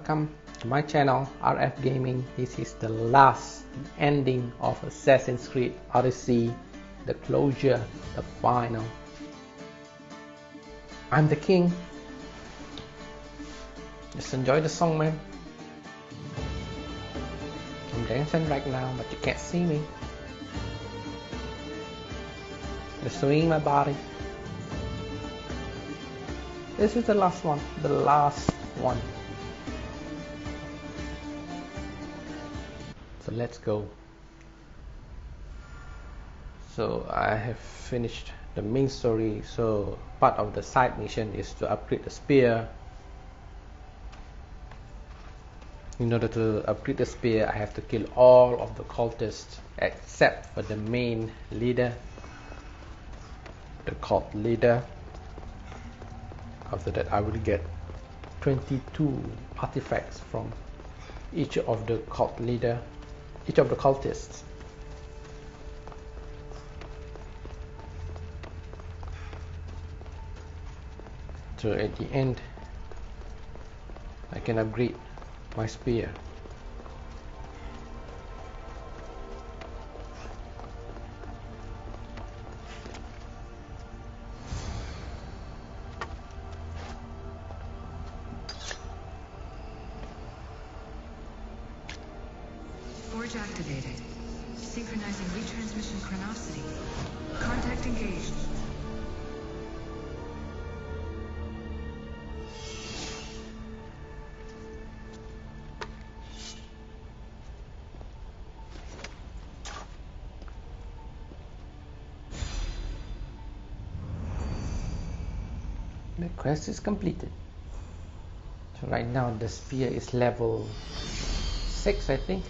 welcome to my channel RF Gaming. This is the last ending of Assassin's Creed Odyssey, the closure, the final. I'm the king. Just enjoy the song, man. I'm dancing right now, but you can't see me. Just swinging my body. This is the last one, the last one. So let's go. So I have finished the main story, so part of the side mission is to upgrade the spear. In order to upgrade the spear, I have to kill all of the cultists except for the main leader, the cult leader. After that, I will get 22 artifacts from each of the cult leader, each of the cultists. So at the end, I can upgrade my spear. Forge activated. Synchronizing retransmission chronicity. Contact engaged. The quest is completed. So right now the spear is level 6, I think.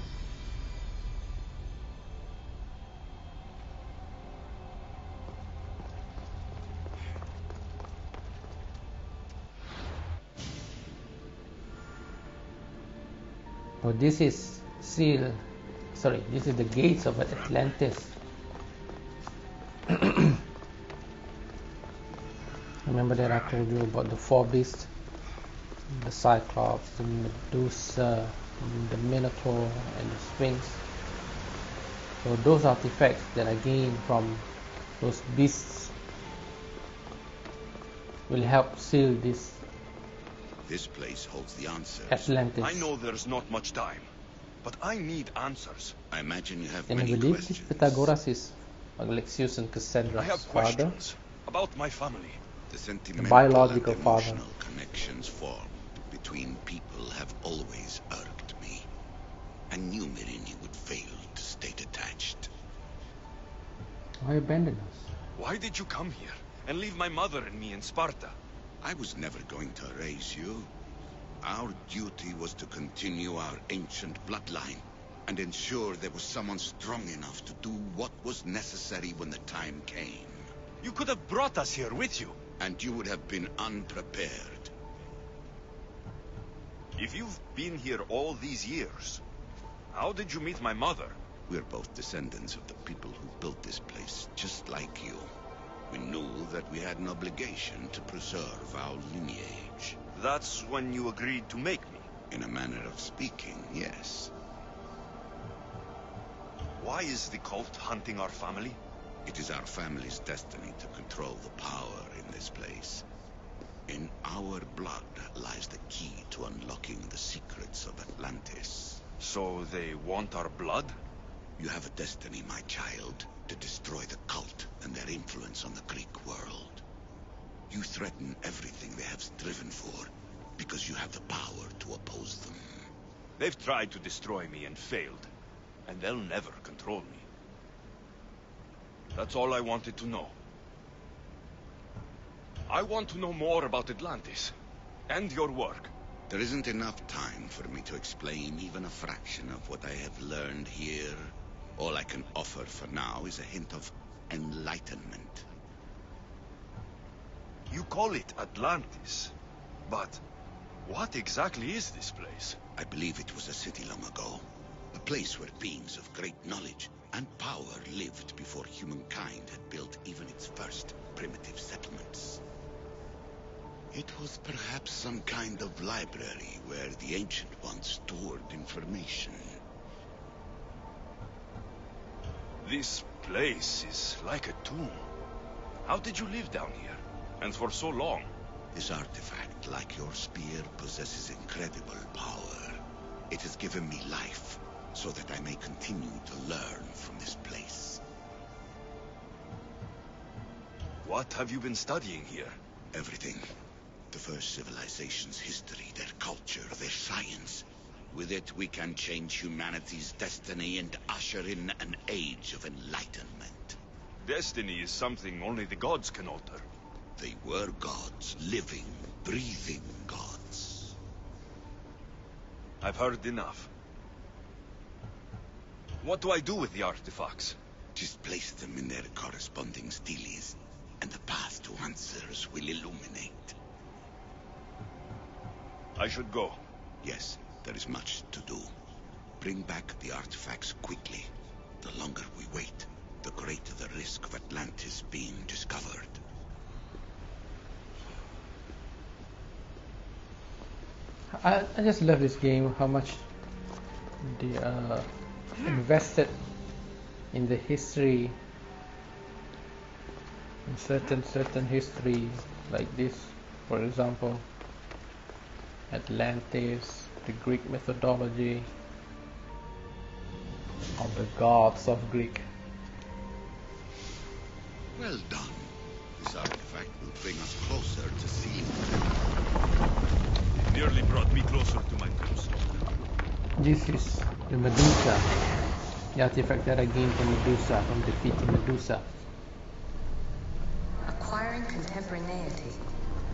Oh, this is seal. Sorry, this is the gates of Atlantis. Remember that I told you about the 4 beasts, the Cyclops, the Medusa, the Minotaur, and the Sphinx. So those artifacts that I gained from those beasts will help seal this. This place holds the answers. Atlantis. I know there's not much time, but I need answers. I imagine you have And I many believe questions. this Protagonist is Alexios and I Kassandra's have father. questions about my family. The sentimental biological and father. emotional connections formed between people have always irked me. I knew Myrrine would fail to stay detached. Why abandon us? Why did you come here and leave my mother and me in Sparta? I was never going to erase you. Our duty was to continue our ancient bloodline and ensure there was someone strong enough to do what was necessary when the time came. You could have brought us here with you. And you would have been unprepared. If you've been here all these years, how did you meet my mother? We're both descendants of the people who built this place, just like you. We knew that we had an obligation to preserve our lineage. That's when you agreed to make me. In a manner of speaking, yes. Why is the cult hunting our family? It is our family's destiny to control the power in this place. In our blood lies the key to unlocking the secrets of Atlantis. So they want our blood? You have a destiny, my child, to destroy the cult and their influence on the Greek world. You threaten everything they have striven for, because you have the power to oppose them. They've tried to destroy me and failed, and they'll never control me. That's all I wanted to know. I want to know more about Atlantis, and your work. There isn't enough time for me to explain even a fraction of what I have learned here. All I can offer for now is a hint of enlightenment. You call it Atlantis, but what exactly is this place? I believe it was a city long ago. A place where beings of great knowledge and power lived before humankind had built even its first primitive settlements. It was perhaps some kind of library where the Ancient Ones stored information. This place is like a tomb. How did you live down here? And for so long? This artifact, like your spear, possesses incredible power. It has given me life, so that I may continue to learn from this place. What have you been studying here? Everything. The first civilization's history, their culture, their science. With it, we can change humanity's destiny and usher in an age of enlightenment. Destiny is something only the gods can alter. They were gods, living, breathing gods. I've heard enough. What do I do with the artifacts? Just place them in their corresponding steles, and the path to answers will illuminate. I should go. Yes, there is much to do. Bring back the artifacts quickly. The longer we wait, the greater the risk of Atlantis being discovered. I just love this game, how much they invested in the history, in certain history, like this, for example, Atlantis, the Greek methodology of the gods of Greek. Well done. This artifact will bring us closer to seeing. It nearly brought me closer to my tombstone. This is the Medusa, the artifact that I gained from Medusa, from defeating Medusa. Acquiring contemporaneity.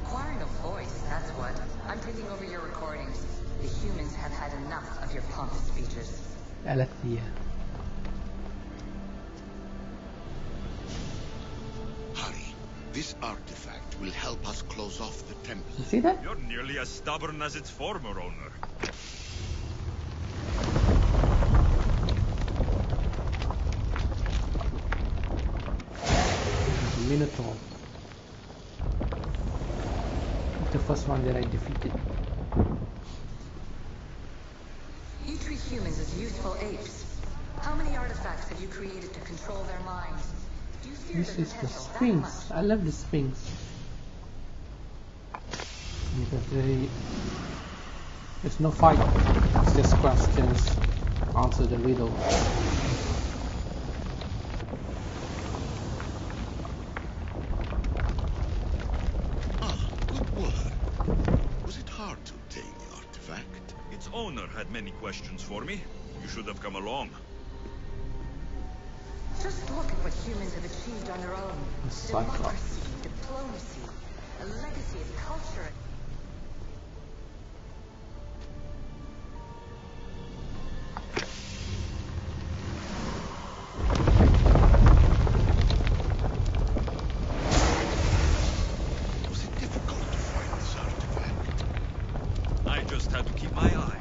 Acquiring a voice, that's what. I'm taking over your recordings. The humans have had enough of your pompous speeches. Aletheia. Hurry. This artifact will help us close off the temple. You see that? You're nearly as stubborn as its former owner. The Minotaur. The first one that I defeated. You treat humans as useful apes. How many artifacts have you created to control their minds? Do you fear This the is the potential that Sphinx. much? I love the Sphinx. Because there's no fight. It's just questions. Answer the riddle. Good work. Was it hard to obtain the artifact? Its owner had many questions for me. You should have come along. Just look at what humans have achieved on their own. The Cyclops. Democracy, diplomacy, a legacy of culture. Was it difficult to find this artifact? I just had to keep my eye.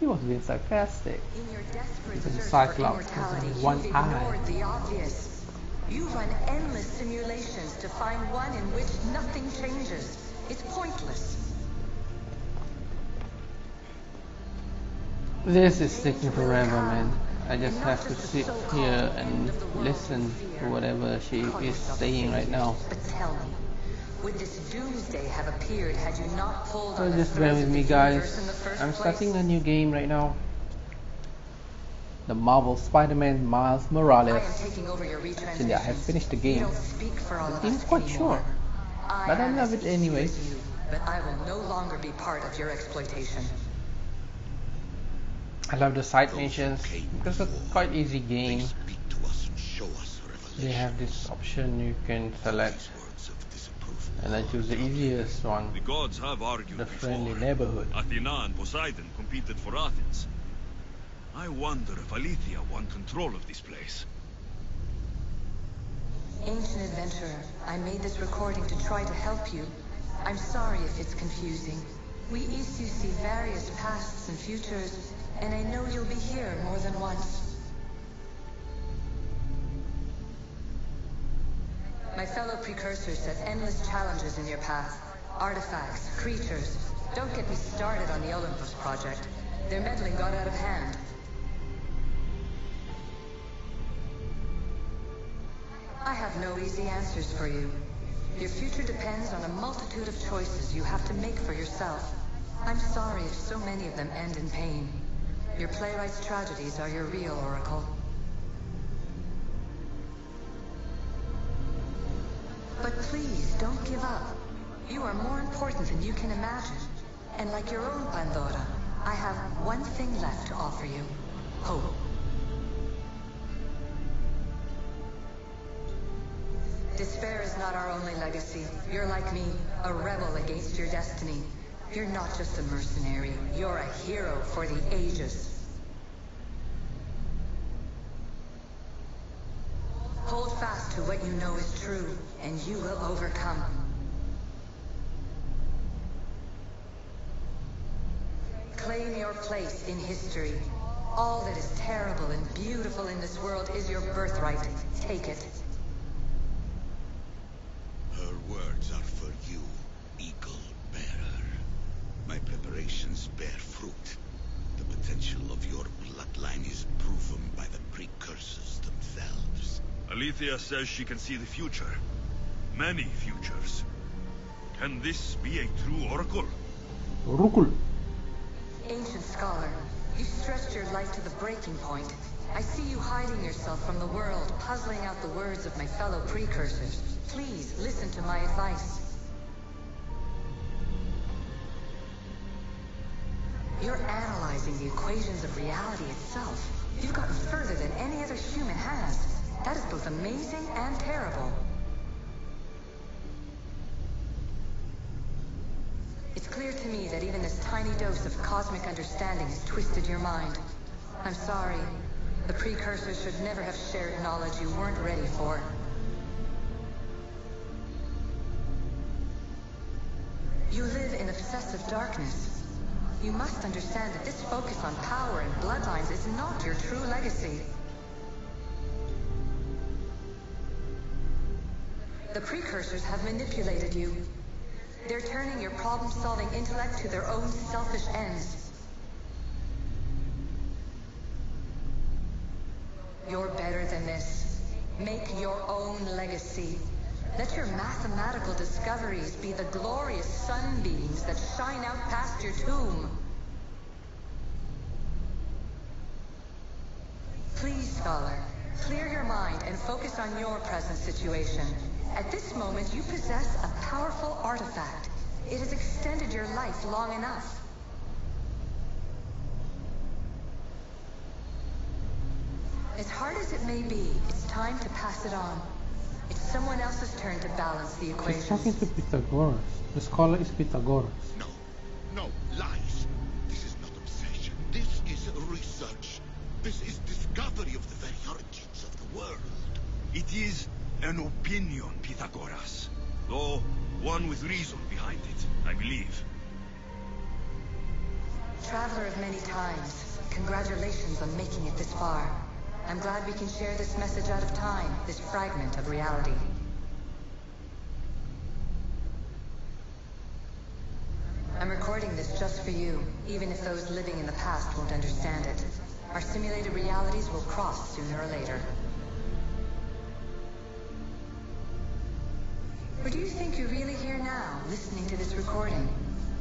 He was being sarcastic. In your desperate Even search Cyclops for has immortality, one you've eye. ignored the obvious. You run endless simulations to find one in which nothing changes. It's pointless. This is taking forever, man. I just have to sit here and listen to whatever she is saying right now. But tell me, would this doomsday have appeared had you not pulled So on the just bear threads with of me, the guys. universe in the first I'm place? starting a new game right now. The Marvel Spider-Man Miles I Morales. am taking over your retransmission. Actually, I have finished the You game. don't speak for all of I'm us quite anymore. sure, but I am love as it anyway. easy as you, but I will no longer be part of your exploitation. I love the side missions because it's a quite easy They game. speak to us and show us revelation. They have this option you can select, These words of disapproval. and I choose the easiest one, The gods have argued the before. friendly neighborhood. Athena and Poseidon competed for Athens. I wonder if Aletheia won control of this place. Ancient adventurer, I made this recording to try to help you. I'm sorry if it's confusing. We issue see various pasts and futures, and I know you'll be here more than once. My fellow precursors set endless challenges in your path. Artifacts, creatures. Don't get me started on the Olympus project. Their meddling got out of hand. I have no easy answers for you. Your future depends on a multitude of choices you have to make for yourself. I'm sorry if so many of them end in pain. Your playwright's tragedies are your real oracle. But please, don't give up. You are more important than you can imagine. And like your own Pandora, I have one thing left to offer you. Hope. Despair is not our only legacy. You're like me, a rebel against your destiny. You're not just a mercenary, you're a hero for the ages. Hold fast to what you know is true, and you will overcome. Claim your place in history. All that is terrible and beautiful in this world is your birthright. Take it. Her words are for you, Eagle Bearer. My preparations bear fruit. The potential of your bloodline is proven by the precursors themselves. Alethea says she can see the future. Many futures. Can this be a true oracle? Oracle. Ancient scholar, you stretched your life to the breaking point. I see you hiding yourself from the world, puzzling out the words of my fellow precursors. Please, listen to my advice. You're analyzing the equations of reality itself. You've gotten further than any other human has. That is both amazing and terrible. It's clear to me that even this tiny dose of cosmic understanding has twisted your mind. I'm sorry. The precursors should never have shared knowledge you weren't ready for. You live in obsessive darkness. You must understand that this focus on power and bloodlines is not your true legacy. The precursors have manipulated you. They're turning your problem-solving intellect to their own selfish ends. You're better than this. Make your own legacy. Let your mathematical discoveries be the glorious sunbeams that shine out past your tomb. Please, scholar, clear your mind and focus on your present situation. At this moment, you possess a powerful artifact. It has extended your life long enough. As hard as it may be, it's time to pass it on. It's someone else's turn to balance the equations. She's talking to Pythagoras. The scholar is Pythagoras. No, lies. This is not obsession. This is research. This is discovery of the very origins of the world. It is an opinion, Pythagoras. Though one with reason behind it, I believe. Traveler of many times, congratulations on making it this far. I'm glad we can share this message out of time, this fragment of reality. I'm recording this just for you, even if those living in the past won't understand it. Our simulated realities will cross sooner or later. Or do you think you're really here now, listening to this recording?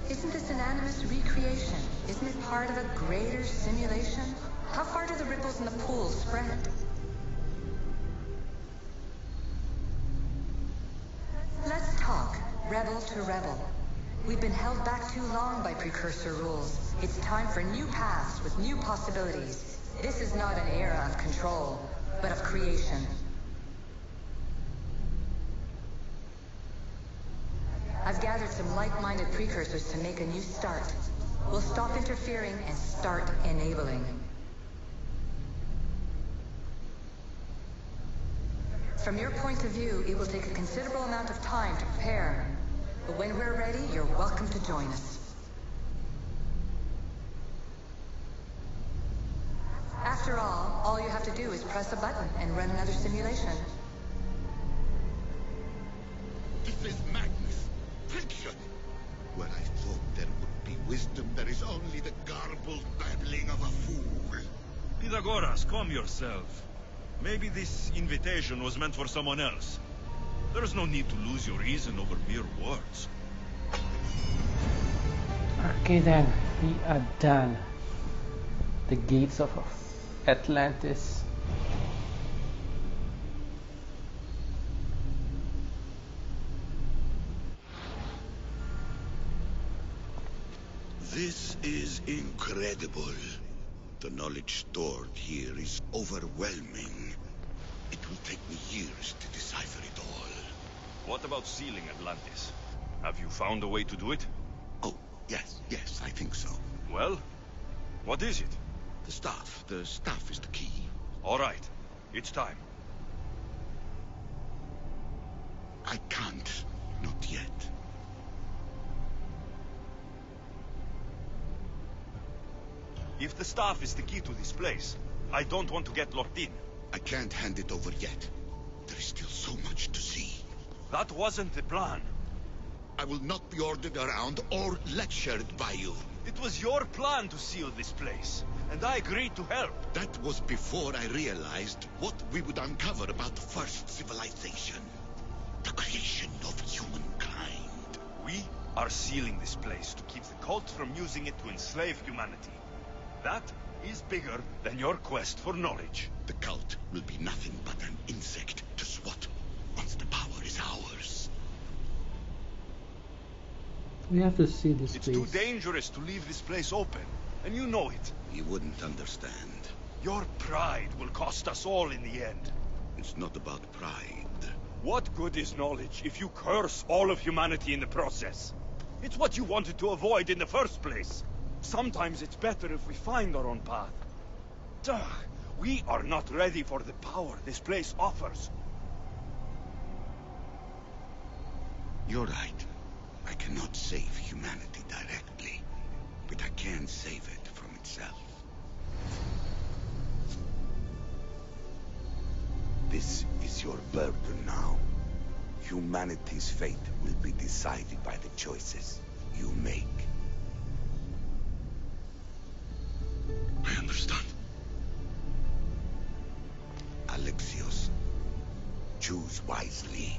Isn't this an animus recreation? Isn't it part of a greater simulation? How far do the ripples in the pool spread? Let's talk, rebel to rebel. We've been held back too long by precursor rules. It's time for new paths with new possibilities. This is not an era of control, but of creation. I've gathered some like-minded precursors to make a new start. We'll stop interfering and start enabling. From your point of view, it will take a considerable amount of time to prepare. But when we're ready, you're welcome to join us. After all you have to do is press a button and run another simulation. is madness. Fiction. Where I thought there would be wisdom, there is only the garbled babbling of a fool. Pythagoras, calm yourself. Maybe this invitation was meant for someone else. There's no need to lose your reason over mere words. Okay then, we are done. The gates of Atlantis. This is incredible. The knowledge stored here is overwhelming. It will take me years to decipher it all. What about sealing Atlantis? Have you found a way to do it? Oh, yes, I think so. Well, what is it? The staff is the key. All right, it's time. I can't, not yet. If the staff is the key to this place, I don't want to get locked in. I can't hand it over yet. There is still so much to see. That wasn't the plan. I will not be ordered around or lectured by you. It was your plan to seal this place, and I agreed to help. That was before I realized what we would uncover about the first civilization. The creation of humankind. We are sealing this place to keep the cult from using it to enslave humanity. That is bigger than your quest for knowledge. The cult will be nothing but an insect to swat once the power is ours. We have to see this It's place. too dangerous to leave this place open, and you know it. You wouldn't understand. Your pride will cost us all in the end. It's not about pride. What good is knowledge if you curse all of humanity in the process? It's what you wanted to avoid in the first place. Sometimes it's better if we find our own path. Ugh, we are not ready for the power this place offers. You're right. I cannot save humanity directly, but I can save it from itself. This is your burden now. Humanity's fate will be decided by the choices you make. I understand. Alexios, choose wisely.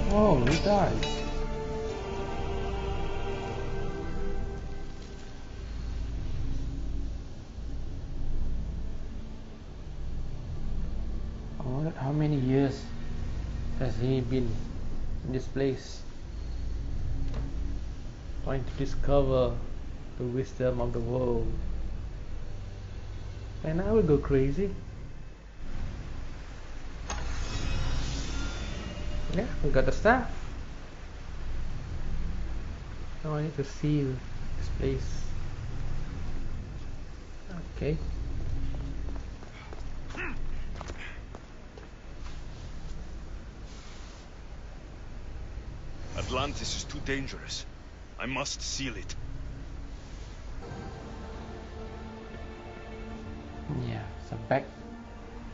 Oh, he died. I wonder how many years has he been in this place, trying to discover the wisdom of the world. And I will go crazy. Yeah, we got the staff. Now I need to seal this place. Okay. Atlantis is too dangerous. I must seal it. Yeah, so back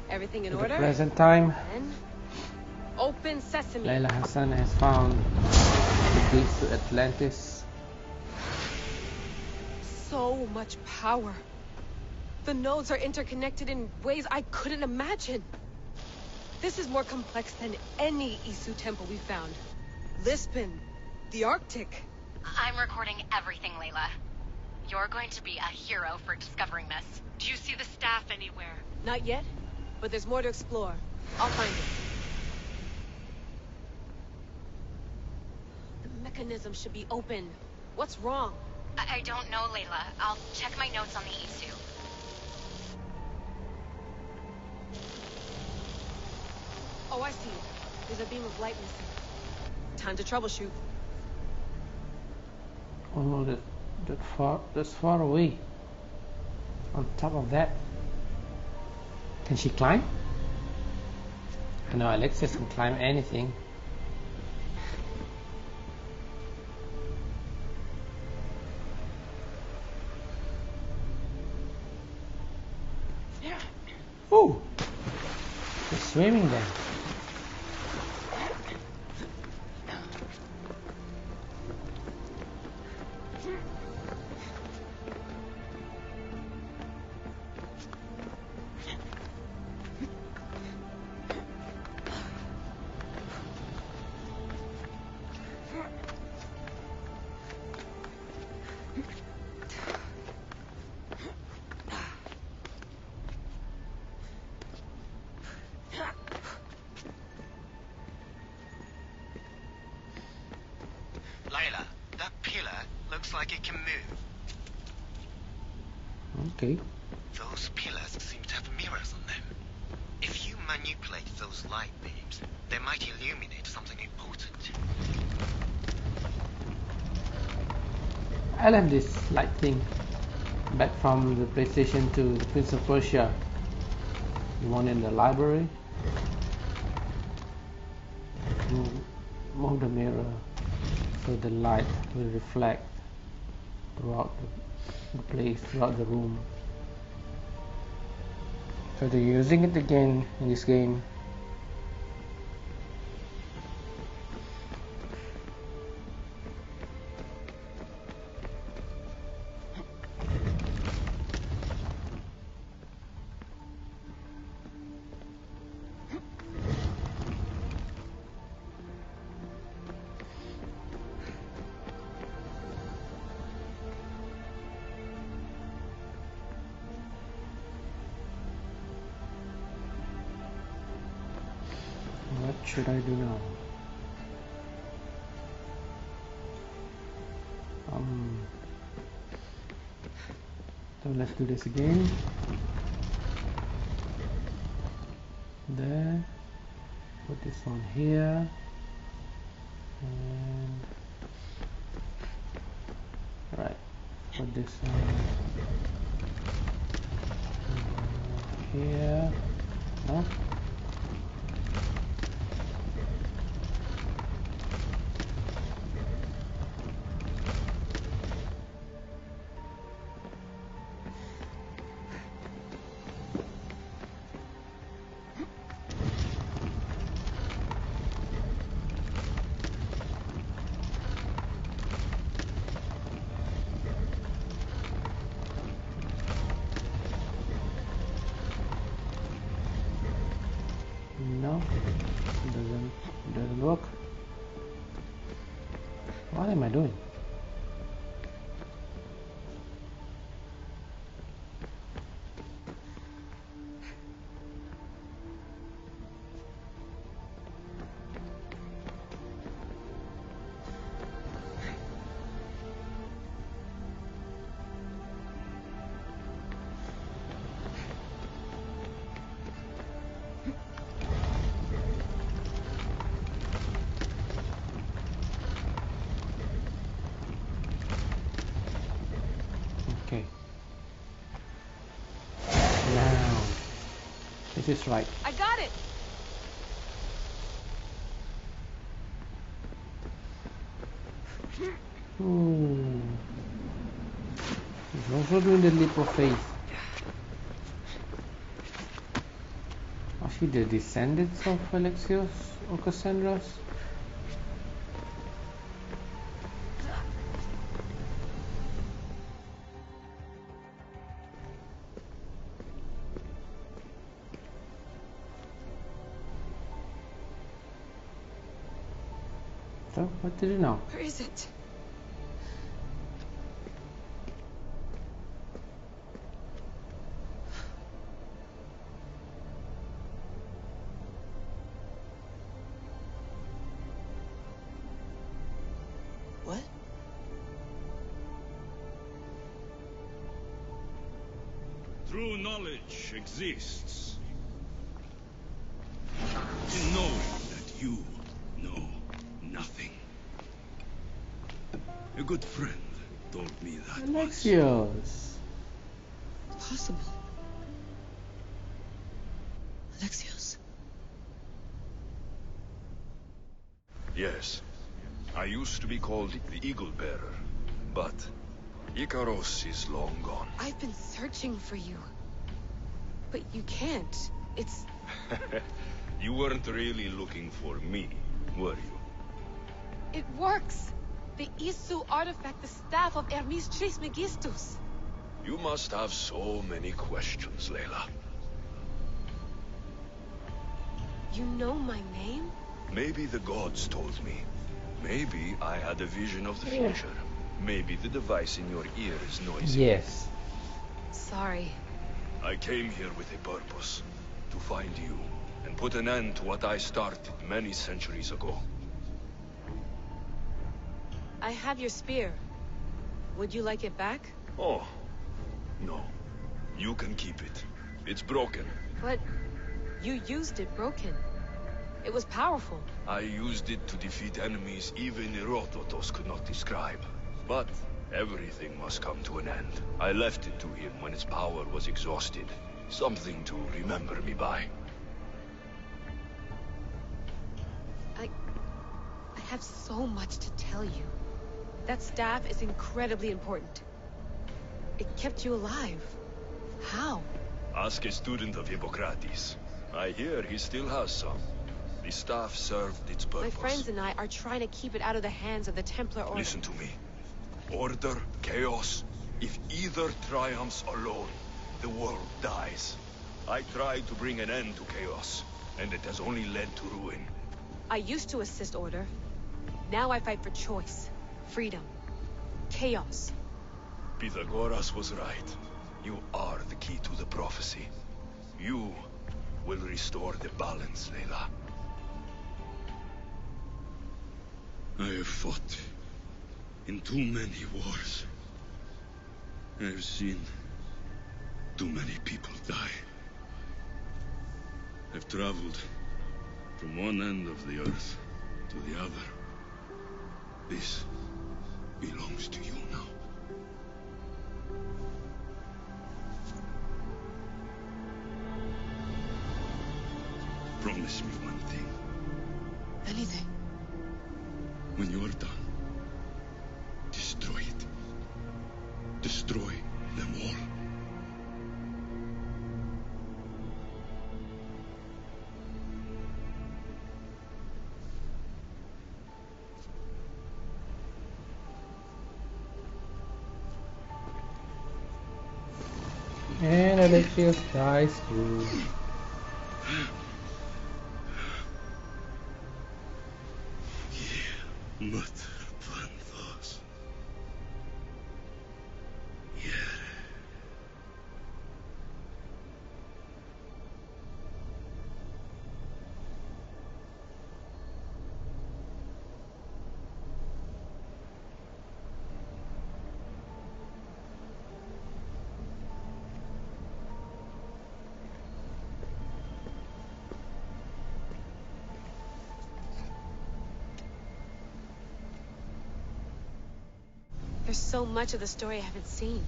Everything in to the order? present time. Then open sesame. Layla Hassan has found the gates to Atlantis. So much power. The nodes are interconnected in ways I couldn't imagine. This is more complex than any Isu temple we found. Lisbon, the Arctic. I'm recording everything, Layla. You're going to be a hero for discovering this. Do you see the staff anywhere? Not yet, but there's more to explore. I'll find it. The mechanism should be open. What's wrong? I don't know, Layla. I'll check my notes on the Isu. Oh, I see it. There's a beam of light missing. Time to troubleshoot. Oh, that's far away. On top of that, can she climb? I know Alexios can climb anything. swimming then. Layla, that pillar looks like it can move. Okay. Those pillars seem to have mirrors on them. If you manipulate those light beams, they might illuminate something important. I left this light thing back from the PlayStation to the Prince of Persia. The one in the library. Move the mirror so the light will reflect throughout the place, throughout the room. So they're using it again in this game. What should I do now? So let's do this again. There. Put this on here. And right. Put this on here. No? No, it doesn't work. What am I doing? Okay. Now, this is right. I got it! He's also doing the leap of faith. Are she the descendants of Alexios or Kassandra? So, what to do now? Where is it? What? True knowledge exists in knowing that you know nothing. A good friend told me that once. Alexios. Possible. Alexios. Yes. I used to be called the Eagle Bearer, but Icaros is long gone. I've been searching for you. But you can't. It's... You weren't really looking for me, were you? It works! The Isu artifact, the staff of Hermes Trismegistus. You must have so many questions, Layla. You know my name? Maybe the gods told me. Maybe I had a vision of the future. Maybe the device in your ear is noisy. Yes. Sorry. I came here with a purpose. To find you, and put an end to what I started many centuries ago. I have your spear. Would you like it back? Oh, no. You can keep it. It's broken. But you used it broken. It was powerful. I used it to defeat enemies even Herodotus could not describe. But everything must come to an end. I left it to him when its power was exhausted. Something to remember me by. I have so much to tell you. That staff is incredibly important. It kept you alive. How? Ask a student of Hippocrates. I hear he still has some. The staff served its purpose. My friends and I are trying to keep it out of the hands of the Templar Order. Listen to me. Order, chaos. If either triumphs alone, the world dies. I tried to bring an end to chaos, and it has only led to ruin. I used to assist Order. Now I fight for choice, freedom, chaos. Pythagoras was right. You are the key to the prophecy. You will restore the balance, Layla. I have fought in too many wars. I have seen too many people die. I've traveled from one end of the earth to the other. This belongs to you now. Promise me one thing. Anything. When you are done, destroy it. Destroy them all. And Alexios dies too. There's so much of the story I haven't seen.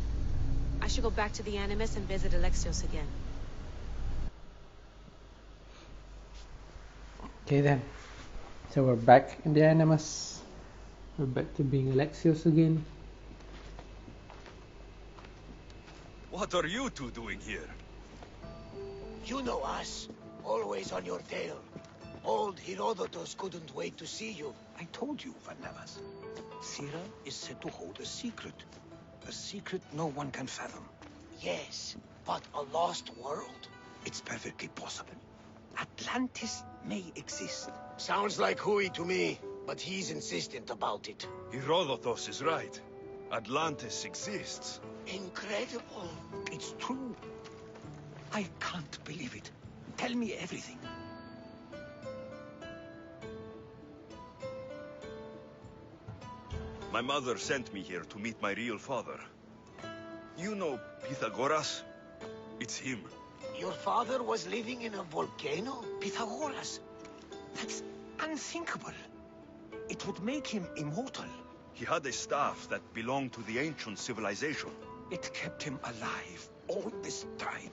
I should go back to the Animus and visit Alexios again. Okay then. So we're back in the Animus. We're back to being Alexios again. What are you two doing here? You know us. Always on your tail. Old Herodotus couldn't wait to see you. I told you, Varnavas. Sira is said to hold a secret. A secret no one can fathom. Yes, but a lost world? It's perfectly possible. Atlantis may exist. Sounds like Hui to me, but he's insistent about it. Herodotus is right. Atlantis exists. Incredible. It's true. I can't believe it. Tell me everything. My mother sent me here to meet my real father. You know Pythagoras? It's him. Your father was living in a volcano? Pythagoras. That's unthinkable. It would make him immortal. He had a staff that belonged to the ancient civilization. It kept him alive all this time.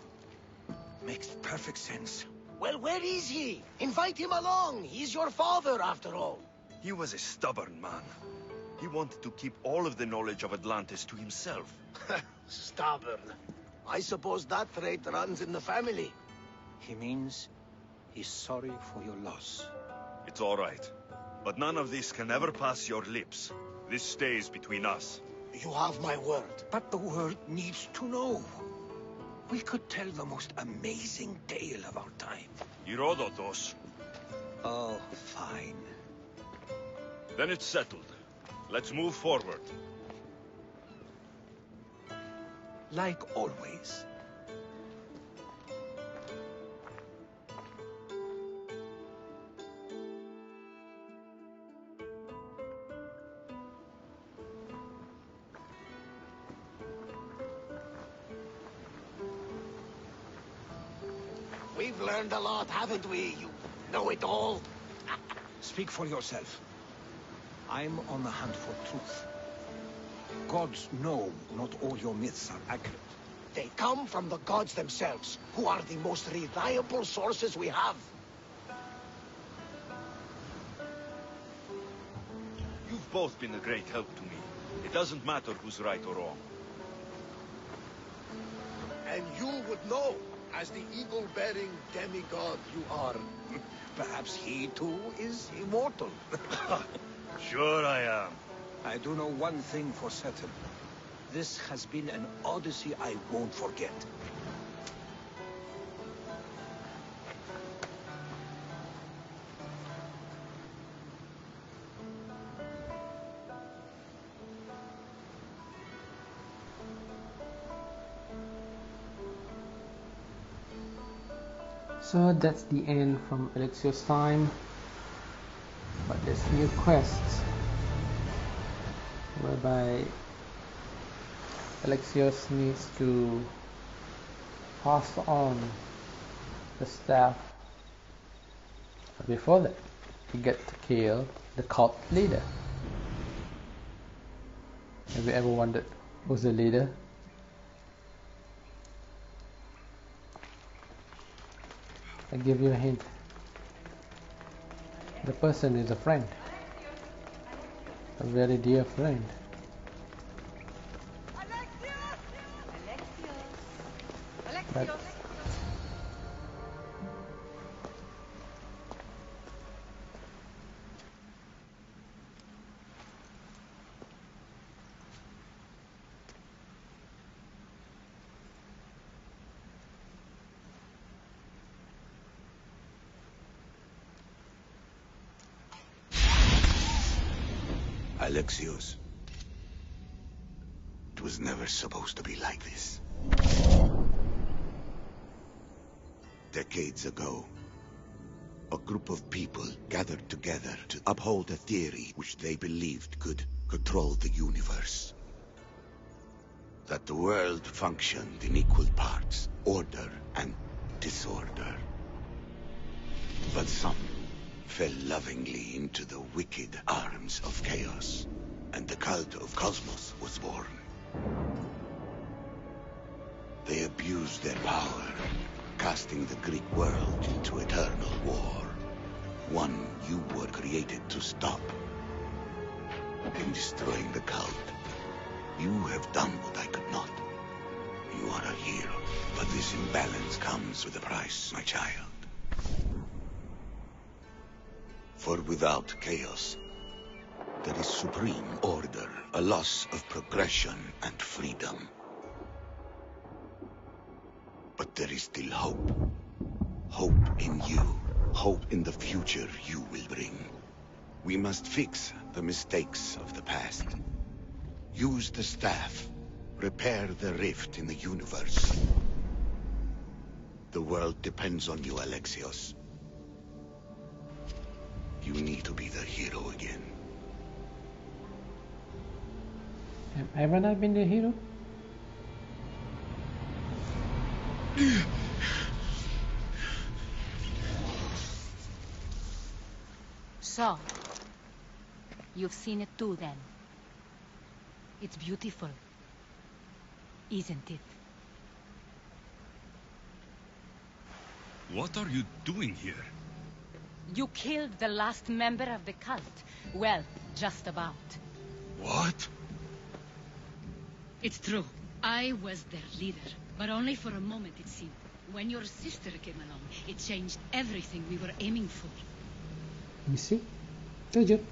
Makes perfect sense. Well, where is he? Invite him along. He's your father, after all. He was a stubborn man. He wanted to keep all of the knowledge of Atlantis to himself. Stubborn. I suppose that trait runs in the family. He means He's sorry for your loss. It's all right. But none of this can ever pass your lips. This stays between us. You have my word. But the world needs to know. We could tell the most amazing tale of our time. Herodotus. Oh, fine. Then it's settled. Let's move forward. Like always. We've learned a lot, haven't we? You know-it-all. Speak for yourself. I'm on the hunt for truth. Gods know not all your myths are accurate. They come from the gods themselves, who are the most reliable sources we have. You've both been a great help to me. It doesn't matter who's right or wrong. And you would know, as the eagle-bearing demigod you are. Perhaps he too is immortal. Sure I am. I do know one thing for certain. This has been an odyssey I won't forget. So that's the end from Alexios' time. But there's new quests whereby Alexios needs to pass on the staff. But before that, he gets to kill the cult leader. Have you ever wondered who's the leader? I give you a hint. The person is a friend. A very dear friend. But Alexios. It was never supposed to be like this. Decades ago, a group of people gathered together to uphold a theory which they believed could control the universe. That the world functioned in equal parts, order and disorder. But some fell lovingly into the wicked arms of chaos, and the cult of KOSMOS was born. They abused their power, casting the Greek world into eternal war. One you were created to stop. In destroying the cult, you have done what I could not. You are a hero, but this imbalance comes with a price, my child. For without chaos, there is supreme order, a loss of progression and freedom. But there is still hope. Hope in you. Hope in the future you will bring. We must fix the mistakes of the past. Use the staff. Repair the rift in the universe. The world depends on you, Alexios. You need to be the hero again. have I not been the hero? So, you've seen it too then. It's beautiful, isn't it? What are you doing here? You killed the last member of the cult. Well, just about. What? It's true. I was their leader, but only for a moment it seemed. When your sister came along, it changed everything we were aiming for. You see? Told you.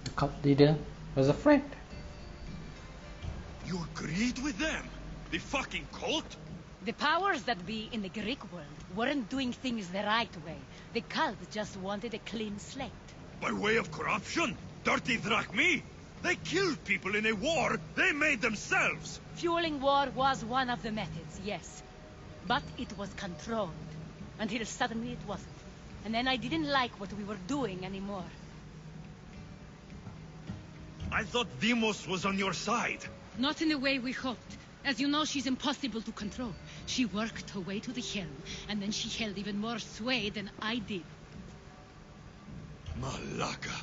The cult leader was a friend. You agreed with them? The fucking cult? The powers that be in the Greek world weren't doing things the right way. The cult just wanted a clean slate. By way of corruption? Dirty drachmi? They killed people in a war they made themselves! Fueling war was one of the methods, yes. But it was controlled. Until suddenly it wasn't. And then I didn't like what we were doing anymore. I thought Deimos was on your side. Not in the way we hoped. As you know, she's impossible to control. She worked her way to the helm, and then she held even more sway than I did. Malaka.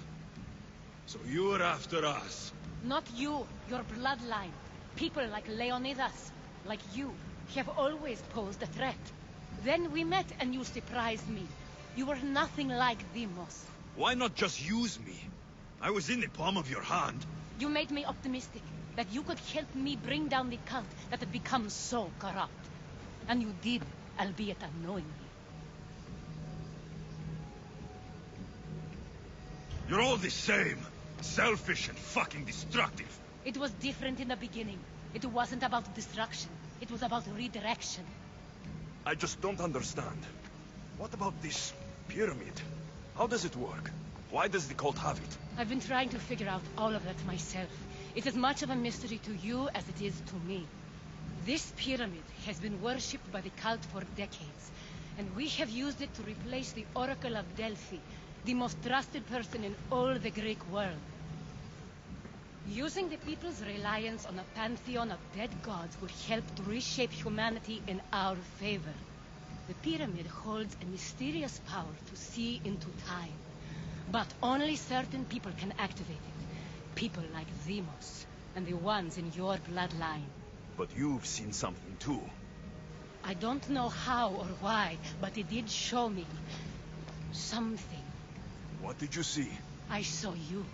So you're after us? Not you, your bloodline. People like Leonidas, like you, have always posed a threat. Then we met and you surprised me. You were nothing like Deimos. Why not just use me? I was in the palm of your hand. You made me optimistic that you could help me bring down the cult that had become so corrupt. And you did, albeit unknowingly. You're all the same. Selfish and fucking destructive. It was different in the beginning. It wasn't about destruction. It was about redirection. I just don't understand. What about this pyramid? How does it work? Why does the cult have it? I've been trying to figure out all of that myself. It's as much of a mystery to you as it is to me. This pyramid has been worshipped by the cult for decades, and we have used it to replace the Oracle of Delphi, the most trusted person in all the Greek world. Using the people's reliance on a pantheon of dead gods would help to reshape humanity in our favor. The pyramid holds a mysterious power to see into time, but only certain people can activate it. People like Deimos, and the ones in your bloodline. But you've seen something too. I don't know how or why, but it did show me something. What did you see? I saw you.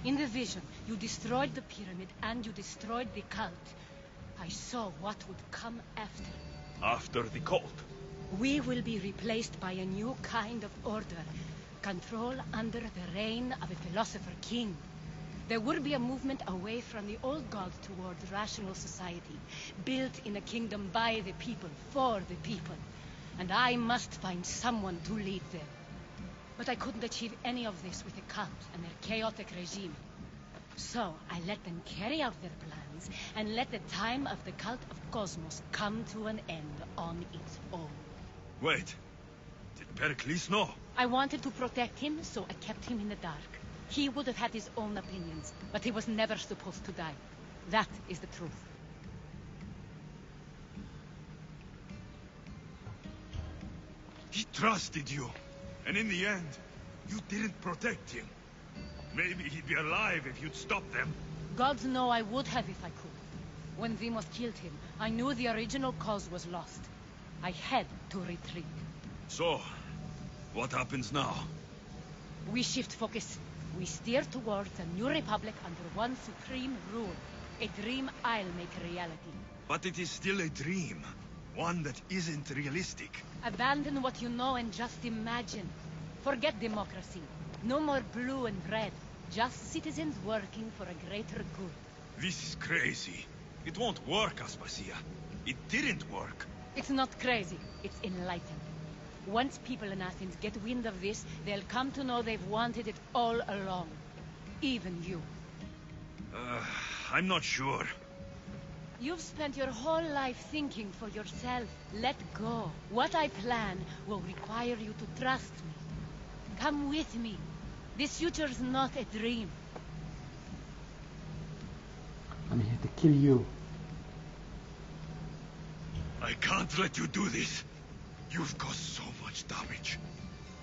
In the vision, you destroyed the pyramid and you destroyed the cult. I saw what would come after. After the cult? We will be replaced by a new kind of order. Control under the reign of a philosopher king. There will be a movement away from the old gods toward rational society, built in a kingdom by the people, for the people. And I must find someone to lead them. But I couldn't achieve any of this with the cult and their chaotic regime. So I let them carry out their plans, and let the time of the cult of KOSMOS come to an end on its own. Wait, did Pericles know? I wanted to protect him, so I kept him in the dark. He would have had his own opinions, but he was never supposed to die. That is the truth. He trusted you, and in the end, you didn't protect him. Maybe he'd be alive if you'd stopped them. Gods know I would have if I could. When Deimos killed him, I knew the original cause was lost. I had to retreat. So, what happens now? We shift focus. We steer towards a new republic under one supreme rule. A dream I'll make a reality. But it is still a dream. One that isn't realistic. Abandon what you know and just imagine. Forget democracy. No more blue and red. Just citizens working for a greater good. This is crazy. It won't work, Aspasia. It didn't work. It's not crazy. It's enlightened. Once people in Athens get wind of this, they'll come to know they've wanted it all along. Even you. I'm not sure. You've spent your whole life thinking for yourself. Let go. What I plan will require you to trust me. Come with me. This future's not a dream. I'm here to kill you. I can't let you do this. You've caused so much damage.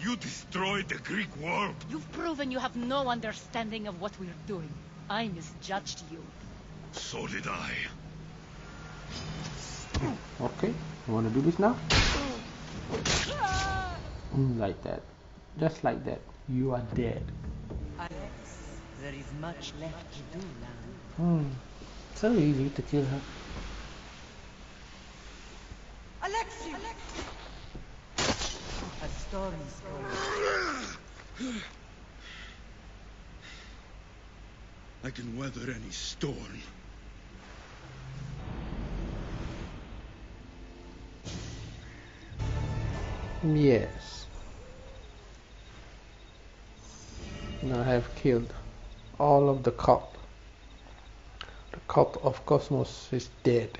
You destroyed the Greek world. You've proven you have no understanding of what we're doing. I misjudged you. So did I. Okay, you want to do this now? Like that. Just like that. You are dead. Alex, there is much left to do now. So easy to kill her. Alexios! A storm's coming. I can weather any storm. Yes. Now I have killed all of the cult. The cult of KOSMOS is dead.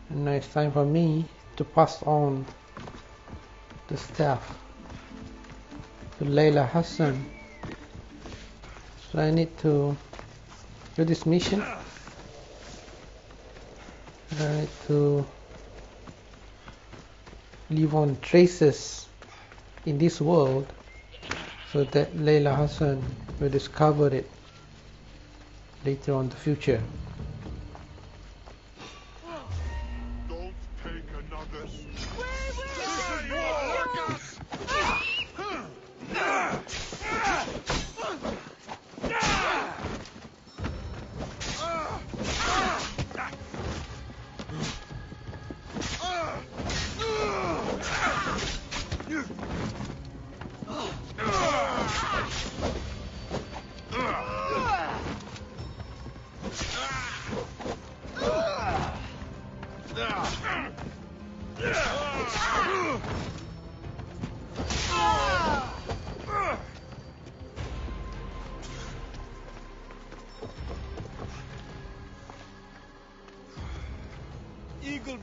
And now it's time for me to pass on the staff to Layla Hassan. So I need to do this mission. I need to leave on traces in this world so that Layla Hassan will discover it later on in the future. Don't take another.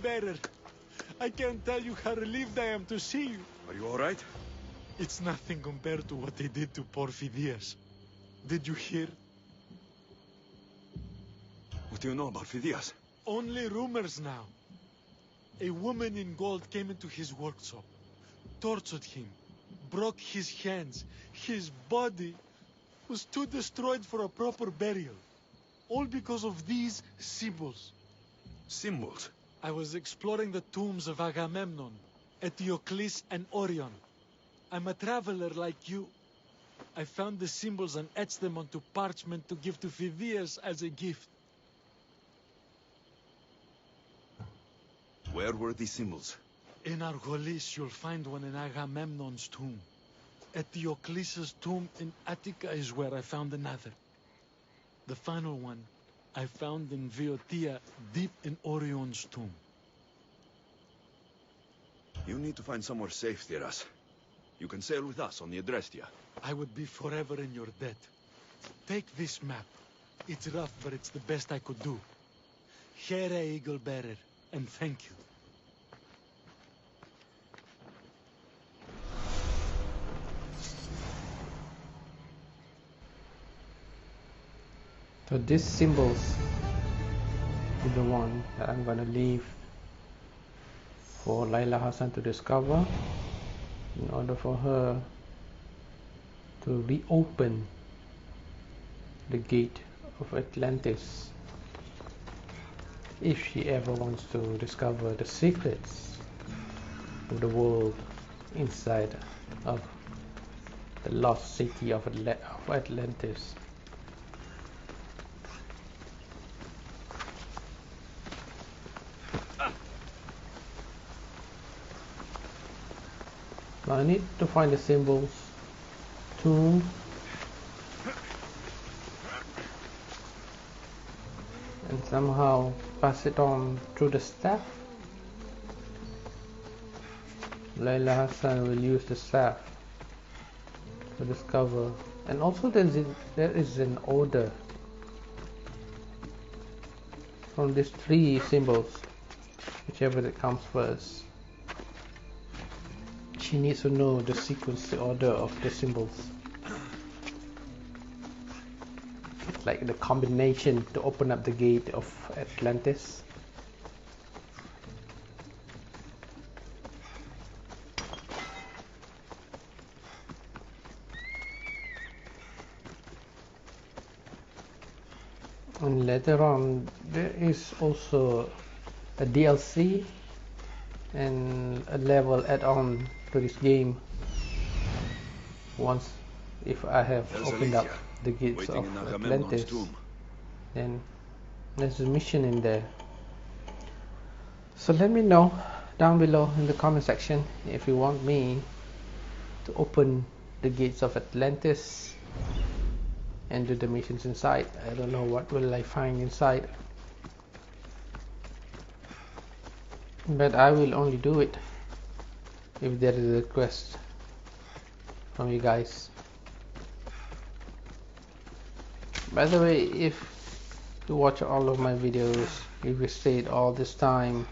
Bearer, I can't tell you how relieved I am to see you. Are you all right? It's nothing compared to what they did to poor Phidias. Did you hear? What do you know about Phidias? Only rumors now. A woman in gold came into his workshop, tortured him, broke his hands. His body was too destroyed for a proper burial. All because of these symbols. Symbols? I was exploring the tombs of Agamemnon, Eteocles, and Orion. I'm a traveler like you. I found the symbols and etched them onto parchment to give to Phidias as a gift. Where were these symbols? In Argolis, you'll find one in Agamemnon's tomb. Eteocles' tomb in Attica is where I found another. The final one I found in Viotia, deep in Orion's tomb. You need to find somewhere safe, Tiras. You can sail with us on the Adrestia. I would be forever in your debt. Take this map. It's rough, but it's the best I could do. Here, Eagle Bearer, and thank you. So these symbols is the one that I'm gonna leave for Layla Hassan to discover in order for her to reopen the gate of Atlantis if she ever wants to discover the secrets of the world inside of the lost city of Atlantis. Now I need to find the symbols, tomb, and somehow pass it on through the staff. Layla Hassan will use the staff to discover, and also there is an order from these three symbols, whichever that comes first. She needs to know the sequence, the order of the symbols. It's like the combination to open up the gate of Atlantis. And later on, there is also a DLC and a level add-on to this game once if I have opened up the gates of Atlantis, then There's a mission in there. So let me know down below in the comment section if you want me to open the gates of Atlantis and do the missions inside. I don't know what will I find inside, but I will only do it if there is a request from you guys. By the way, if you watch all of my videos, if you stayed all this time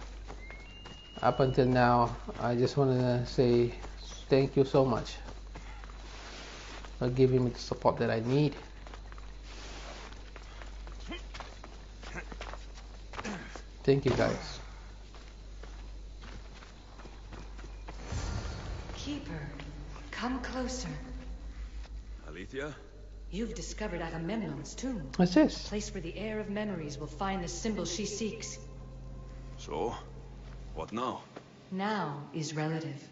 up until now, I just want to say thank you so much for giving me the support that I need. Thank you guys. Keeper, come closer. Alethea? You've discovered Agamemnon's tomb. What's this? A place where the Heir of Memories will find the symbol she seeks. So, what now? Now is relative.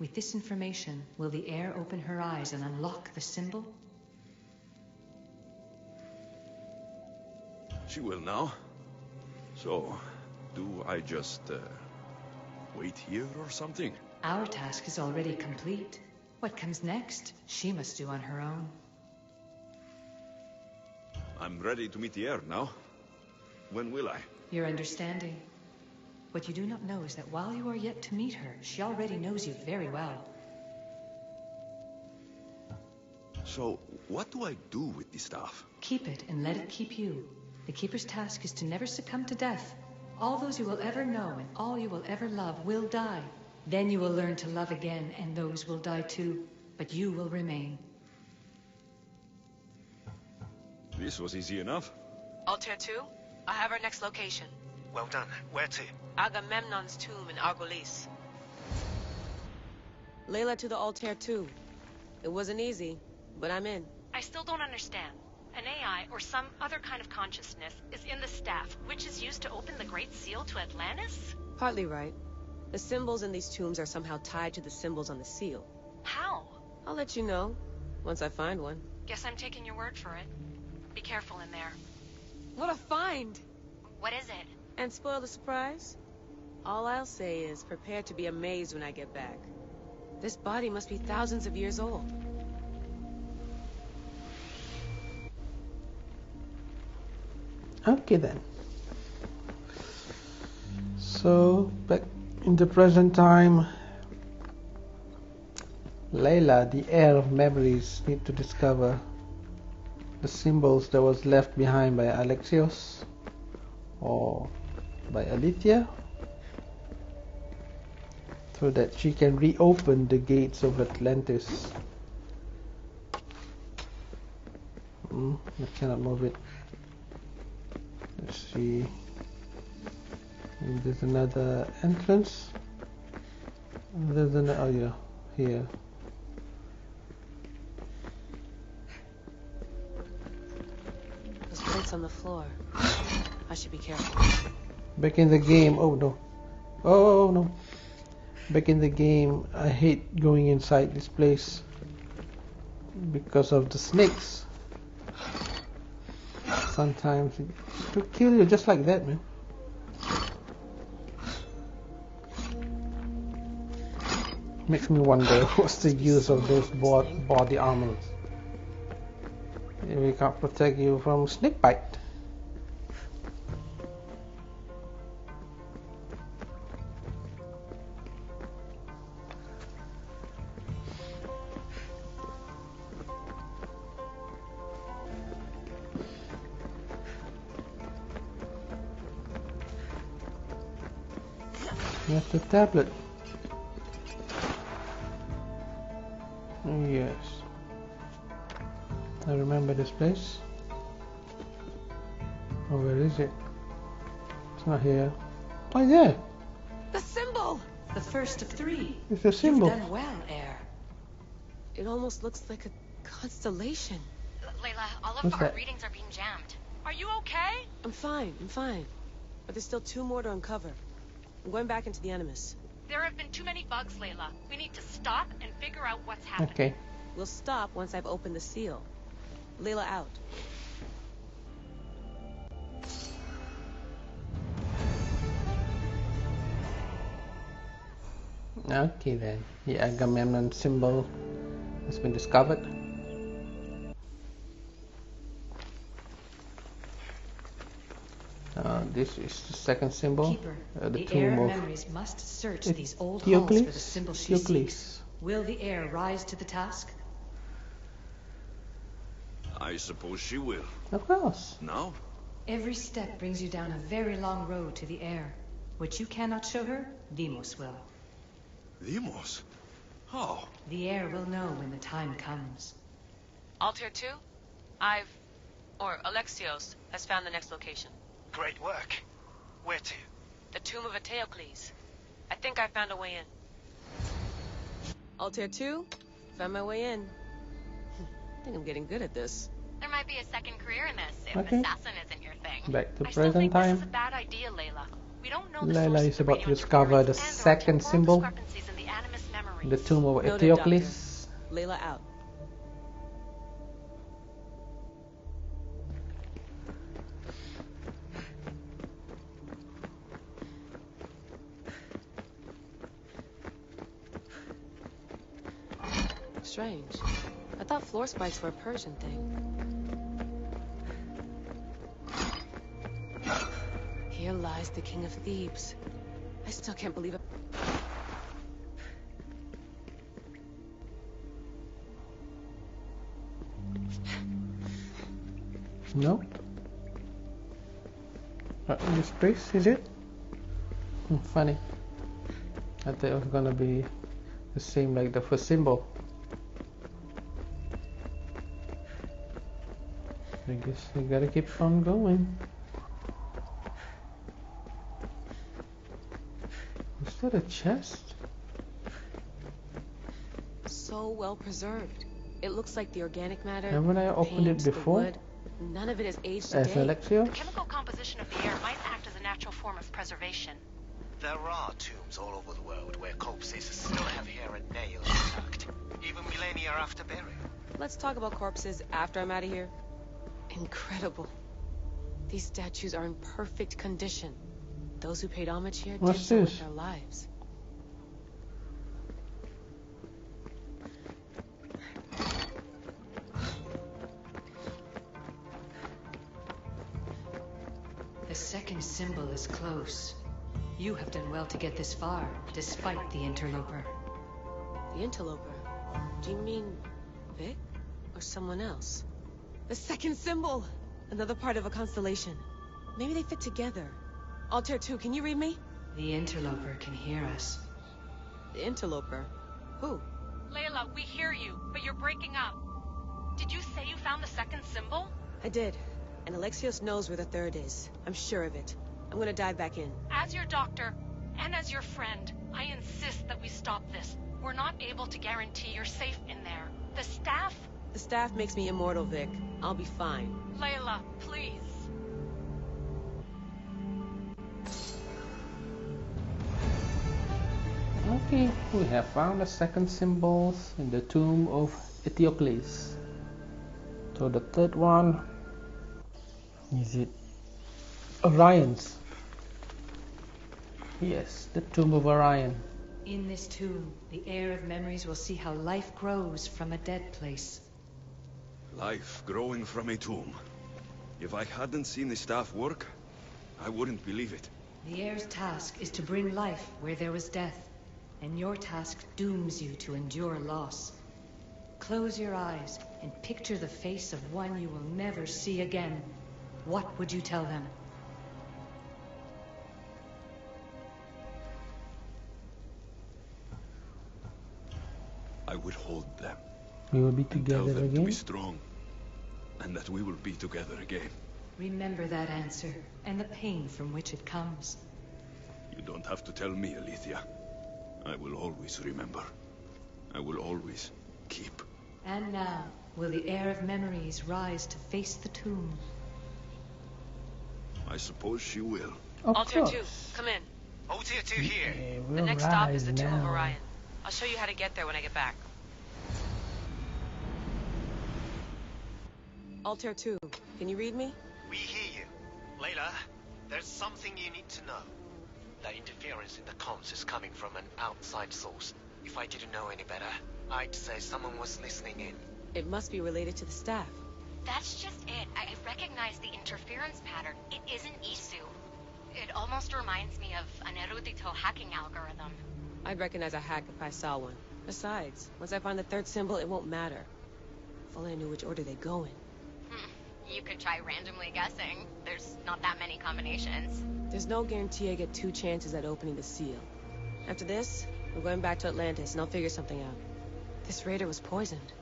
With this information, will the heir open her eyes and unlock the symbol? She will now. So, do I just wait here or something? Our task is already complete. What comes next, she must do on her own. I'm ready to meet the heir now. When will I? Your understanding. What you do not know is that while you are yet to meet her, she already knows you very well. So, what do I do with the staff? Keep it and let it keep you. The Keeper's task is to never succumb to death. All those you will ever know and all you will ever love will die. Then you will learn to love again, and those will die too. But you will remain. This was easy enough. Altair 2, I have our next location. Well done. Where to? Agamemnon's tomb in Argolis. Layla to the Altair 2. It wasn't easy, but I'm in. I still don't understand. An AI, or some other kind of consciousness, is in the staff, which is used to open the Great Seal to Atlantis? Partly right. The symbols in these tombs are somehow tied to the symbols on the seal. How? I'll let you know, once I find one. Guess I'm taking your word for it. Be careful in there. What a find! What is it? And spoil the surprise? All I'll say is, prepare to be amazed when I get back. This body must be thousands of years old. Okay then. So back in the present time, Layla, the Heir of Memories, need to discover the symbols that was left behind by Alexios or by Alethea, so that she can reopen the gates of Atlantis. I cannot move it. Let's see. Maybe there's another entrance. There's an oh yeah, here. Those plates on the floor. I should be careful. Back in the game, oh no. Oh no. Back in the game, I hate going inside this place because of the snakes. Sometimes it could kill you just like that, man. Makes me wonder what's the use of those body armors if we can't protect you from snake bite. Here's the tablet. Oh, yes. I remember this place. Oh, where is it? It's not here. Oh, yeah. The symbol! The first of three. It's a symbol. You've done well, Heir. It almost looks like a constellation. Layla, all of What's our that? readings are being jammed. Are you okay? I'm fine. But there's still 2 more to uncover. I'm going back into the Animus. There have been too many bugs, Layla. We need to stop and figure out what's happening. Okay. We'll stop once I've opened the seal. Layla out. Okay then, the Agamemnon symbol has been discovered. This is the second symbol. Keeper, the Heir tomb of of Memories must search these old halls for the symbol she seeks. Will the heir rise to the task? I suppose she will. Of course. Now? Every step brings you down a very long road to the heir. What you cannot show her, Deimos will. Deimos? How? The heir will know when the time comes. Altair 2? Alexios has found the next location. Great work. Where to? The tomb of Eteocles. I think I found a way in. Altair 2? Found my way in. I think I'm getting good at this. There might be a second career in this if Okay. assassin isn't your thing. Back to I still present think time. this is a bad idea, Layla. We don't know the Layla source is of about to radio discover the interference and/or second temporal symbol, discrepancies in the Animus memories. the tomb of Noted, Eteocles. Doctor. Layla out. Strange. I thought floor spikes were a Persian thing. Here lies the king of Thebes. I still can't believe it. No. In this place, is it? Funny. I thought it was gonna be the same like the first symbol. I guess we gotta keep on going. Is that a chest? So well preserved. It looks like the organic matter. Haven't I opened it paint, before? the wood, none of it is aged As a day. Alexios? The chemical composition of the air might act as a natural form of preservation. There are tombs all over the world where corpses still have hair and nails intact, even millennia after burial. Let's talk about corpses after I'm out of here. Incredible. These statues are in perfect condition. Those who paid homage here did What's so with this? their lives. The second symbol is close. You have done well to get this far, despite the interloper. The interloper? Do you mean Vic? Or someone else? The second symbol! Another part of a constellation. Maybe they fit together. Altair 2, can you read me? The interloper can hear us. The interloper? Who? Layla, we hear you, but you're breaking up. Did you say you found the second symbol? I did. And Alexios knows where the third is. I'm sure of it. I'm gonna dive back in. As your doctor, and as your friend, I insist that we stop this. We're not able to guarantee you're safe in there. The staff... The staff makes me immortal, Vic. I'll be fine. Layla, please. Okay, we have found the second symbols in the tomb of Eteocles. So the third one, is it Orion's? Yes, the tomb of Orion. In this tomb, the Heir of Memories will see how life grows from a dead place. Life growing from a tomb. If I hadn't seen the staff work, I wouldn't believe it. The Heir's task is to bring life where there was death, and your task dooms you to endure loss. Close your eyes and picture the face of one you will never see again. What would you tell them? I would hold them. We will be Tell together them to again. be strong, and that we will be together again. Remember that answer, and the pain from which it comes. You don't have to tell me, Alethea. I will always remember. I will always keep. And now, will the Heir of Memories rise to face the tomb? I suppose she will. Of Altair 2, course. come in. Altair 2 here. Yeah, The we'll next stop is rise the Tomb of now. Orion. I'll show you how to get there when I get back. Altair 2, can you read me? We hear you. Layla, there's something you need to know. that interference in the comms is coming from an outside source. If I didn't know any better, I'd say someone was listening in. It must be related to the staff. That's just it. I recognize the interference pattern. It isn't Isu. It almost reminds me of an erudito hacking algorithm. I'd recognize a hack if I saw one. Besides, once I find the third symbol, it won't matter. If only I knew which order they go in. You could try randomly guessing. There's not that many combinations. There's no guarantee I get 2 chances at opening the seal. After this, we're going back to Atlantis, and I'll figure something out. This raider was poisoned.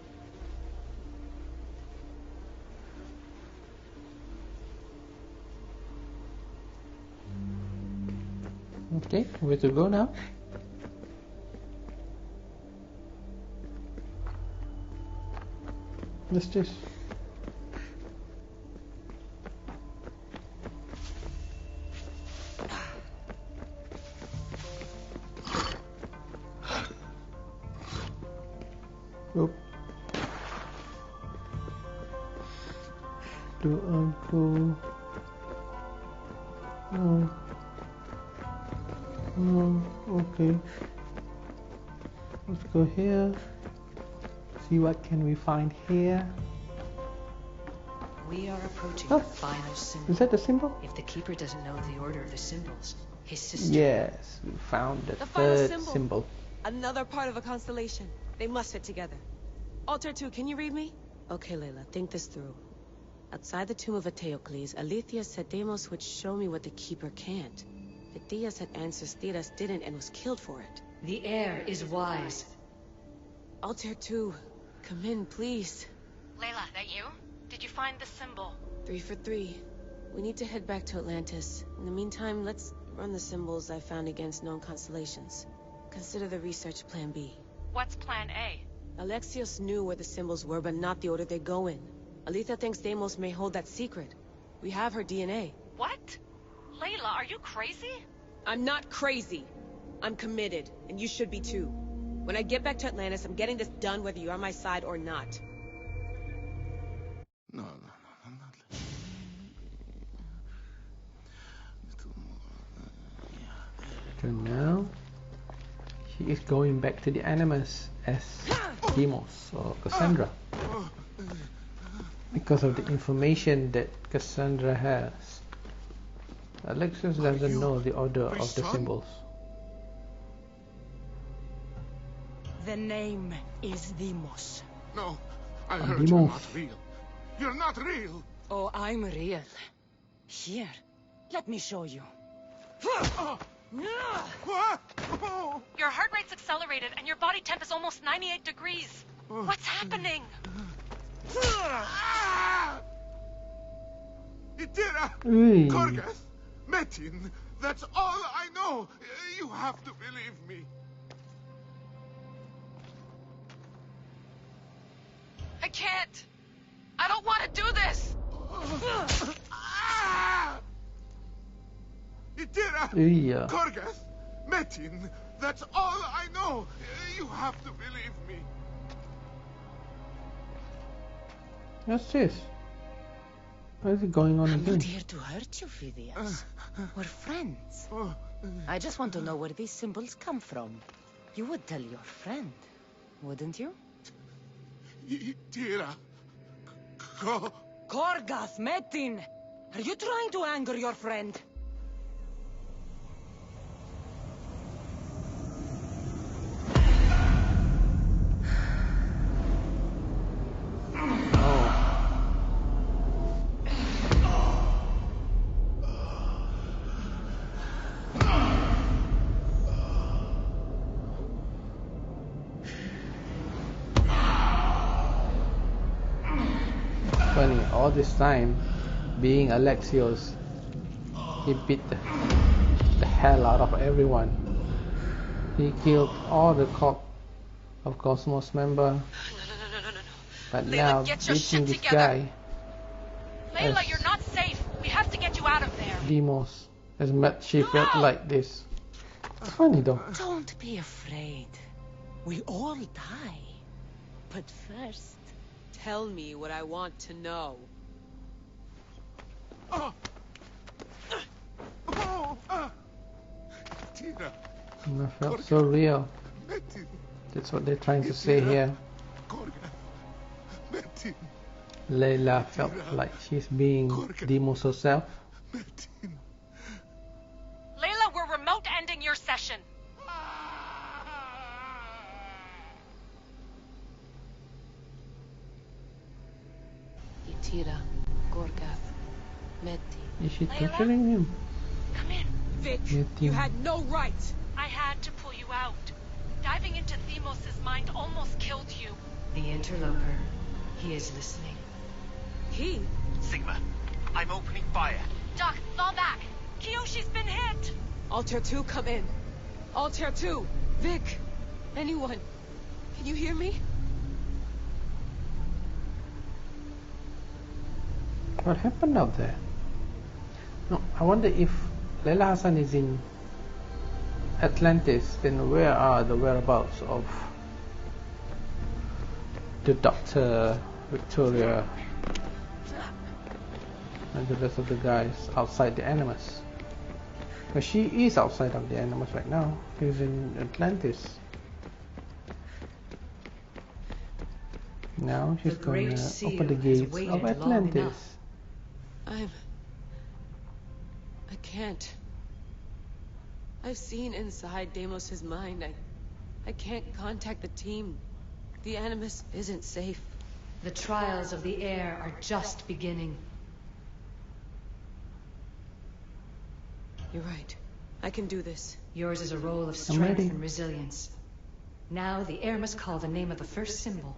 Okay, where to go now? What's this? Oh. Do I go? No. No. Okay. Let's go here. See what can we find here. We are approaching the final symbol. Is that the symbol? If the Keeper doesn't know the order of the symbols, his sister... Yes, we found the final third symbol. Another part of a constellation. They must fit together. Alter 2, can you read me? Okay, Layla, think this through. Outside the tomb of Eteocles, Aletheia said Deimos would show me what the Keeper can't. Phidias had answers Theras didn't and was killed for it. The heir is wise. Alter 2, come in, please. Layla, that you? Did you find the symbol? 3 for 3. We need to head back to Atlantis. In the meantime, let's run the symbols I found against known constellations. Consider the research plan B. What's plan A? Alexios knew where the symbols were, but not the order they go in. Aletheia thinks Deimos may hold that secret. We have her DNA. What? Layla, are you crazy? I'm not crazy. I'm committed, and you should be too. When I get back to Atlantis, I'm getting this done whether you're on my side or not. No. So now she is going back to the Animus as Deimos or Kassandra because of the information that Kassandra has. Alexios doesn't know the order of the symbols. The name is Deimos. No, I heard you're not real. You're not real. Oh, I'm real. Here, let me show you. Your heart rate's accelerated and your body temp is almost 98 degrees. What's happening? Itira! Korgath! Metin! That's all I know! You have to believe me. I can't! I don't want to do this! Itira! Korgath! Metin! That's all I know! You have to believe me. What's this? What is going on I'm again? not here to hurt you, Phidias. We're friends. I just want to know where these symbols come from. You would tell your friend, wouldn't you? Itira! Korgath, Metin! Are you trying to anger your friend? Funny, all this time, being Alexios, he beat the hell out of everyone. He killed all the cop of KOSMOS member. No. But Layla, now get your beating shit this together. guy, Layla, you're not safe. We have to get you out of there. Deimos, has met she felt like this. It's funny though. Don't be afraid. We all die. But first... Tell me what I want to know. And I felt so real. That's what they're trying to say here. Layla felt like she's being Deimos herself. Layla, we're remote ending your session. Itira, Gorgath, Meti. Is she torturing him? Come in. Vic, Meti. you had no right. I had to pull you out. Diving into Deimos' mind almost killed you. The interloper. He is listening. He? Sigma, I'm opening fire. Doc, fall back. Kiyoshi's been hit. Altair 2, come in. Altair 2, Vic, anyone. Can you hear me? What happened out there? No, I wonder if Layla Hassan is in Atlantis, then where are the whereabouts of the Dr. Victoria and the rest of the guys outside the Animus? But she is outside of the Animus right now. She's in Atlantis. Now she's going to open the gates of Atlantis. I can't. I've seen inside Deimos' mind. I can't contact the team. The Animus isn't safe. The trials of the air are just beginning. You're right. I can do this. Yours is a role of strength and resilience. Now the air must call the name of the first symbol.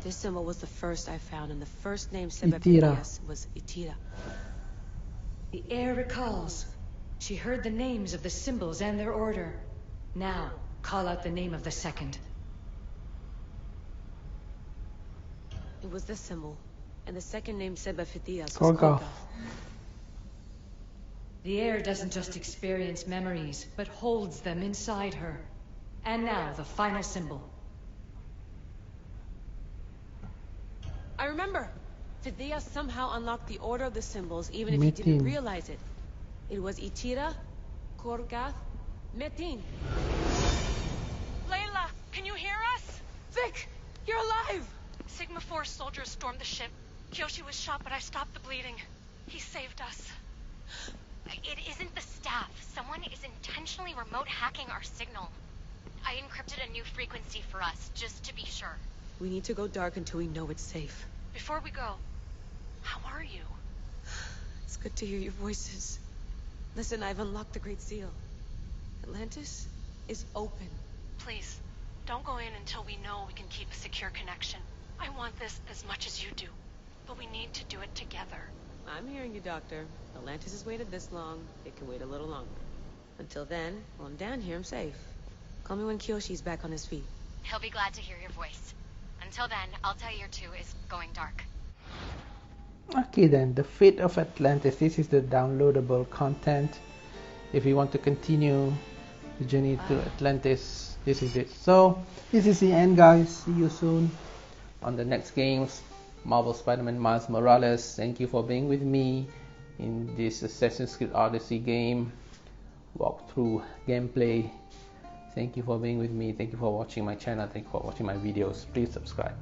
This symbol was the first I found, and the first name Sebephidias was Itira. The air recalls. She heard the names of the symbols and their order. Now, call out the name of the second. It was this symbol, and the second name Sebephidias was Gorgoth. The air doesn't just experience memories, but holds them inside her. And now, the final symbol. I remember! Phidias somehow unlocked the order of the symbols, even if he didn't realize it. It was Itira, Gorgath, Metin. Layla, can you hear us? Vic! You're alive! Sigma 4 soldiers stormed the ship. Kiyoshi was shot, but I stopped the bleeding. He saved us. It isn't the staff. Someone is intentionally remote hacking our signal. I encrypted a new frequency for us, just to be sure. We need to go dark until we know it's safe. Before we go, how are you? It's good to hear your voices. Listen, I've unlocked the Great Seal. Atlantis is open. Please, don't go in until we know we can keep a secure connection. I want this as much as you do, but we need to do it together. I'm hearing you, Doctor. Atlantis has waited this long. It can wait a little longer. Until then, while I'm down here, I'm safe. Call me when Kiyoshi's back on his feet. He'll be glad to hear your voice. Until then, Altair 2 is going dark. Okay then, the fate of Atlantis. This is the downloadable content. If you want to continue the journey to Atlantis, this is it. So, this is the end, guys. See you soon on the next games. Marvel Spider-Man Miles Morales. Thank you for being with me in this Assassin's Creed Odyssey game walkthrough gameplay. Thank you for being with me. Thank you for watching my channel. Thank you for watching my videos. Please subscribe.